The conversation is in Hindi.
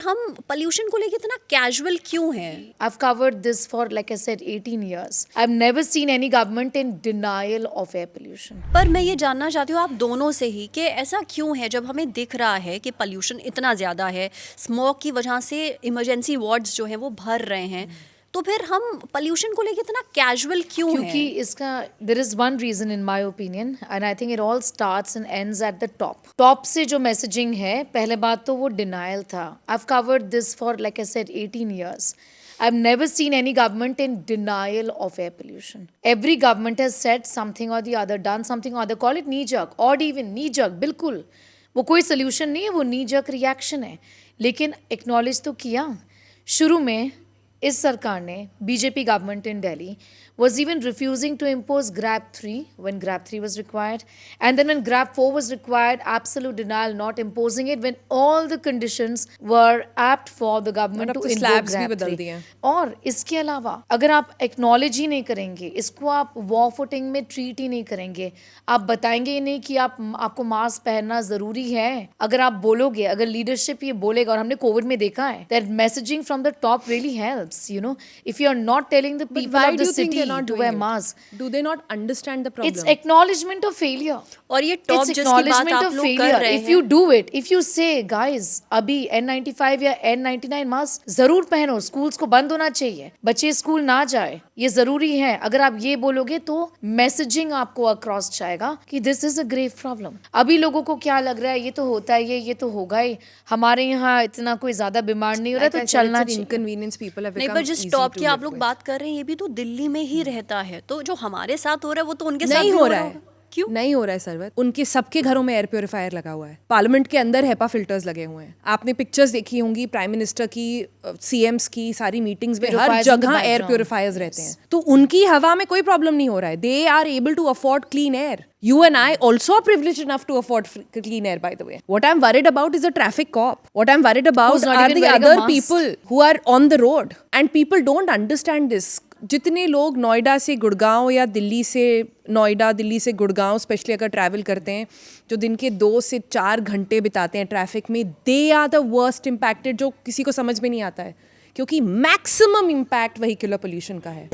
हम पोल्यूशन को लेके इतना कैजुअल क्यों हैं? I've covered this for, like I said, 18 years. I've never seen any government in denial of air pollution. पर मैं ये जानना चाहती हूँ आप दोनों से ही कि ऐसा क्यों है जब हमें दिख रहा है कि पोल्यूशन इतना ज़्यादा है, स्मोक की वजह से इमरजेंसी वार्ड्स जो हैं वो भर रहे हैं, तो फिर हम पोल्यूशन को लेके इतना कैजुअल क्यों क्योंकि हैं? इसका there is one reason in my opinion and I think it all starts and ends at the top. Top से जो messaging है, पहले बात तो वो denial था. I've covered this for, like I said, 18 years. I've never seen any government in denial of air pollution. Every government has said something or the other, done something or other, call it knee jerk, odd even, knee jerk, बिल्कुल. वो कोई solution नहीं है, वो knee jerk reaction है. लेकिन acknowledge तो किया. शुरू में इस सरकार ने BJP government in Delhi was even refusing to impose GRAP 3 when GRAP 3 was required, and then when GRAP 4 was required, absolute denial, not imposing it when all the conditions were apt for the government to invoke GRAP 3. और इसके अलावा अगर आप acknowledge ही नहीं करेंगे, इसको आप war footing में treat ही नहीं करेंगे, आप बताएंगे ही नहीं कि आपको मास्क पहनना जरूरी है, अगर आप बोलोगे, अगर लीडरशिप ये बोलेगा, और हमने कोविड में देखा है that messaging from the top really helps, you know, if you are not telling the people of the city to wear mask. Do they not understand the problem? It's acknowledgement of failure. और ये टॉप It's जिसकी बात acknowledgement आप of लोग कर failure. रहे If हैं, you do it, if you say, guys, अभी N95 या N99 मास्क जरूर पहनो, स्कूल्स को बंद होना चाहिए, बच्चे स्कूल ना जाए, ये जरूरी है. अगर आप ये बोलोगे तो मैसेजिंग आपको अक्रॉस जाएगा कि this is a grave problem. अभी लोगों को क्या लग रहा है, ये तो होता है, ये तो होगा ही, हमारे यहाँ इतना कोई ज्यादा बीमार नहीं हो रहा, तो चलना चाहिए. Inconvenience people have नहीं, become पर जिस easy टॉप to की आप live लोग with. बात कर रहे हैं ये भी तो दिल्ली में ही रहता है, तो जो हमारे साथ हो रहा है वो तो उनके साथ नहीं भी हो रहा होगा. है. क्यों? नहीं हो रहा है सरवत. उनके सबके घरों में एयर प्योरीफायर लगा हुआ है. पार्लियामेंट के अंदर हेपा फिल्टर्स लगे हुए हैं. आपने पिक्चर्स देखी होंगी प्राइम मिनिस्टर की, सीएम्स की, सारी मीटिंग्स में हर Purifiers in the जगह एयर background. प्योरीफायर्स रहते हैं. तो उनकी हवा में कोई प्रॉब्लम नहीं हो रहा है. They are able to afford clean air. You and I also are privileged enough to afford clean air, by the way. What I'm worried about is the traffic cop. What I'm worried about Who's not are even the wearing a other mask. people who are on the road. And people don't understand this. जितने लोग नोएडा से गुड़गांव या दिल्ली से नोएडा, दिल्ली से गुड़गांव स्पेशली अगर ट्रैवल करते हैं, जो दिन के 2 से 4 घंटे बिताते हैं ट्रैफिक में, they are the worst impacted, जो किसी को समझ में नहीं आता है, क्योंकि मैक्सिमम इम्पैक्ट व्हीकुलर पोल्यूशन का है.